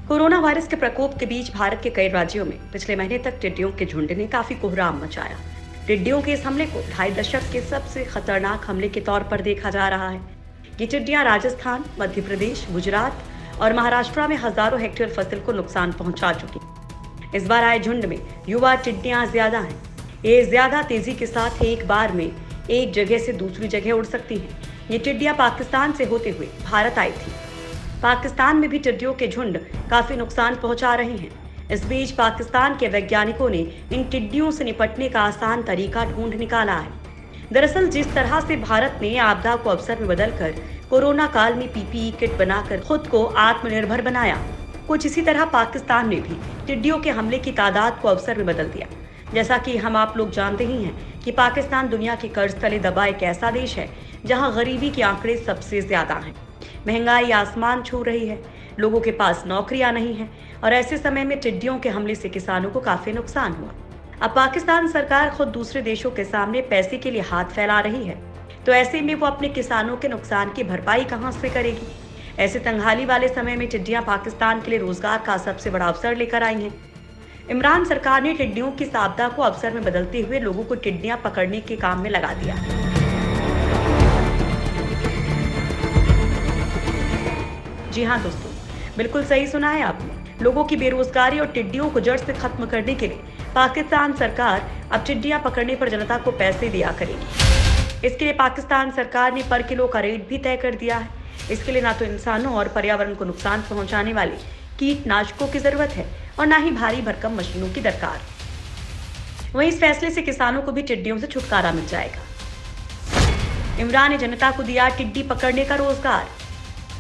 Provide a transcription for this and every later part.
Corona virus के प्रकोप के बीच भारत के कई राज्यों में पिछले महीने तक टिड्डियों के झुंड ने काफी कोहराम मचाया। टिड्डियों के इस हमले को 2.5 दशक के सबसे खतरनाक हमले के तौर पर देखा जा रहा है। ये टिड्डियां राजस्थान, मध्य प्रदेश, गुजरात और महाराष्ट्र में हजारों हेक्टेयर फसल को नुकसान पहुंचा चुकी। इस बार आए झुंड में युवा टिड्डियां ज्यादा हैं। ये ज्यादा तेजी के साथ एक बार में एक जगह से दूसरी जगह उड़ सकती हैं। ये टिड्डियां पाकिस्तान से होते हुए भारत आई थी। पाकिस्तान में भी टिड्डियों के झुंड काफी नुकसान पहुंचा रहे हैं। इस बीच पाकिस्तान के वैज्ञानिकों ने इन टिड्डियों से निपटने का आसान तरीका ढूंढ निकाला है। दरअसल जिस तरह से भारत ने आपदा को अवसर में बदलकर कोरोना काल में पीपीई किट बनाकर खुद को आत्मनिर्भर बनाया, कुछ इसी तरह पाकिस्तान ने भी टिड्डियों के हमले की तादाद को अवसर में बदल दिया। जैसा कि हम आप लोग जानते ही हैं कि पाकिस्तान दुनिया के कर्ज तले दबा एक ऐसा देश है जहां गरीबी के आंकड़े सबसे ज्यादा हैं। महंगाई आसमान छू रही है, लोगों के पास नौकरियां नहीं हैं और ऐसे समय में टिड्डियों के हमले से किसानों को काफी नुकसान हुआ। अब पाकिस्तान सरकार खुद दूसरे देशों के सामने पैसे के लिए हाथ फैला रही है, तो ऐसे में वो अपने किसानों के नुकसान की भरपाई कहां से करेगी। ऐसे तंगहाली वाले समय में टिड्डियां पाकिस्तान के लिए रोजगार का सबसे बड़ा अवसर लेकर आई हैं। इमरान सरकार ने टिड्डियों की इस आपदा को अवसर में बदलते हुए लोगों को टिड्डियां पकड़ने के काम में लगा दिया। जी हाँ दोस्तों, बिल्कुल सही सुना है आपने। लोगों की बेरोजगारी और टिड्डियों को जड़ से खत्म करने के लिए पाकिस्तान सरकार अब टिड्डियां पकड़ने पर जनता को पैसे दिया करेगी। इसके लिए पाकिस्तान सरकार ने पर किलो का रेट भी तय कर दिया है। इसके लिए ना तो इंसानों और पर्यावरण को नुकसान पहुंचाने वाले कीटनाशकों की जरूरत है और ना ही भारी भरकम मशीनों की दरकार। वहीं इस फैसले से किसानों को भी टिड्डियों से छुटकारा मिल जाएगा। इमरान ने जनता को दिया टिड्डी पकड़ने का रोजगार।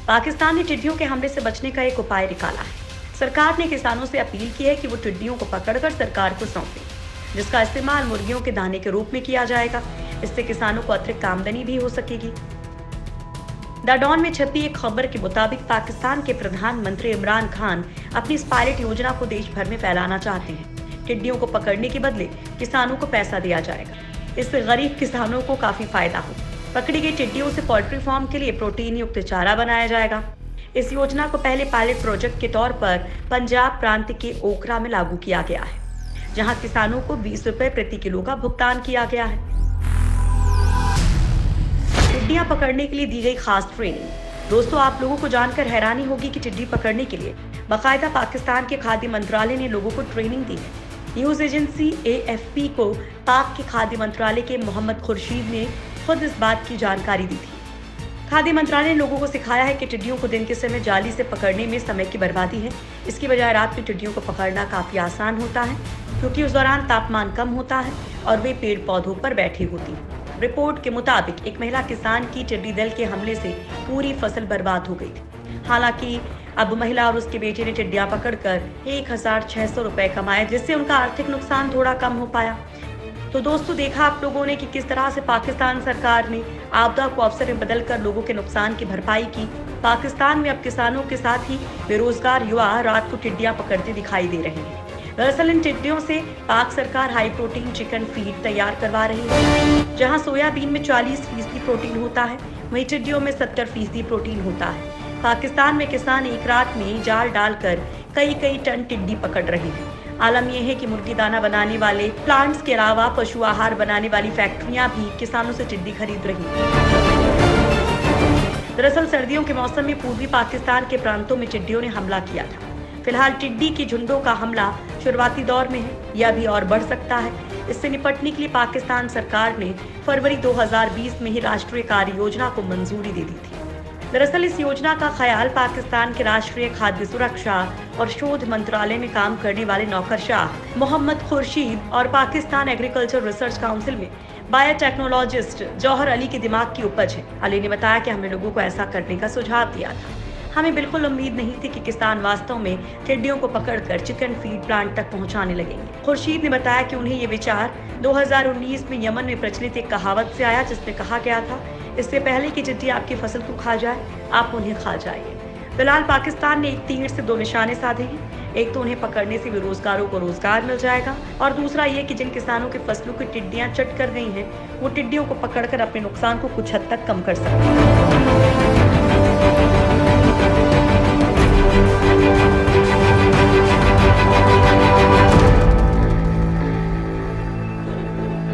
पाकिस्तान ने टिड्डियों के हमले से बचने का एक उपाय निकाला है। सरकार ने किसानों से अपील की है कि वो टिड्डियों को पकड़कर सरकार को सौंपे, जिसका इस्तेमाल मुर्गियों के दाने के रूप में किया जाएगा। इससे किसानों को अतिरिक्त आमदनी भी हो सकेगी। द डॉन में छपी एक खबर के मुताबिक पाकिस्तान के प्रधानमंत्री इमरान खान अपनी इस पायलट योजना को देश भर में फैलाना चाहते हैं। टिड्डियों को पकड़ने के बदले किसानों को पैसा दिया जाएगा। इससे गरीब किसानों को काफी फायदा हो। पकड़ी गई टिड्डियों से पोल्ट्री फार्म के लिए प्रोटीन युक्त चारा बनाया जाएगा। इस योजना को पहले पायलट प्रोजेक्ट के तौर पर पंजाब प्रांत के ओखरा में लागू किया गया है, जहां किसानों को 20 रुपए प्रति किलो का भुगतान किया गया है। टिड्डियां पकड़ने के लिए दी गई खास ट्रेनिंग। दोस्तों, आप लोगों को जानकर हैरानी होगी कि टिड्डी पकड़ने के लिए बाकायदा पाकिस्तान के खाद्य मंत्रालय ने लोगों को ट्रेनिंग दी है। न्यूज एजेंसी AFP को पाक के खाद्य मंत्रालय के मोहम्मद खुर्शीद ने खुद इस बात की जानकारी दी थी। खाद्य मंत्रालय ने लोगों को सिखाया है कि टिड्डियों को दिन के समय जाली से पकड़ने में समय की बर्बादी है। इसकी बजाय रात में टिड्डियों को पकड़ना काफी आसान होता है, क्योंकि उस दौरान तापमान कम होता है और वे पेड़ पौधों पर बैठी होती है। रिपोर्ट के मुताबिक एक महिला किसान की टिड्डी दल के हमले से पूरी फसल बर्बाद हो गई थी। हालांकि अब महिला और उसके बेटे ने टिड्डियां पकड़कर 1600 रुपए कमाए, जिससे उनका आर्थिक नुकसान थोड़ा कम हो पाया। तो दोस्तों, देखा आप लोगों ने कि किस तरह से पाकिस्तान सरकार ने आपदा को अवसर में बदलकर लोगों के नुकसान की भरपाई की। पाकिस्तान में अब किसानों के साथ ही बेरोजगार युवा रात को टिड्डियां पकड़ते दिखाई दे रहे हैं। दरअसल इन टिड्डियों से पाक सरकार हाई प्रोटीन चिकन फीड तैयार करवा रही है, जहां सोयाबीन में 40% प्रोटीन होता है, वहीं टिड्डियों में 70% प्रोटीन होता है। पाकिस्तान में किसान एक रात में जाल डालकर कई टन टिड्डी पकड़ रहे हैं। आलम यह है कि मुर्गी दाना बनाने वाले प्लांट्स के अलावा पशु आहार बनाने वाली फैक्ट्रियां भी किसानों से टिड्डी खरीद रही हैं। दरअसल सर्दियों के मौसम में पूर्वी पाकिस्तान के प्रांतों में टिड्डियों ने हमला किया था। फिलहाल टिड्डी के झुंडों का हमला शुरुआती दौर में है, यह अभी और बढ़ सकता है। इससे निपटने के लिए पाकिस्तान सरकार ने फरवरी 2020 में ही राष्ट्रीय कार्य योजना को मंजूरी दे दी थी। दरअसल इस योजना का ख्याल पाकिस्तान के राष्ट्रीय खाद्य सुरक्षा और शोध मंत्रालय में काम करने वाले नौकरशाह मोहम्मद खुर्शीद और पाकिस्तान एग्रीकल्चर रिसर्च काउंसिल में बायोटेक्नोलॉजिस्ट जौहर अली के दिमाग की उपज है। अली ने बताया कि हमने लोगों को ऐसा करने का सुझाव दिया था। हमें बिल्कुल उम्मीद नहीं थी कि किसान वास्तव में टिड्डियों को पकड़कर चिकन फीड प्लांट तक पहुंचाने लगेंगे। खुर्शीद ने बताया कि उन्हें ये विचार 2019 में यमन में प्रचलित एक कहावत से आया, जिसमें कहा गया था, इससे पहले कि टिड्डी आपकी फसल को खा जाए, आप उन्हें खा जाइए। फिलहाल पाकिस्तान ने एक तीर से 2 निशाने साधे हैं। एक तो उन्हें पकड़ने से बेरोजगारों को रोजगार मिल जाएगा और दूसरा ये कि जिन किसानों की फसलों की टिड्डियां चट कर गई हैं, वो टिड्डियों को पकड़कर अपने नुकसान को कुछ हद तक कम कर सकते हैं।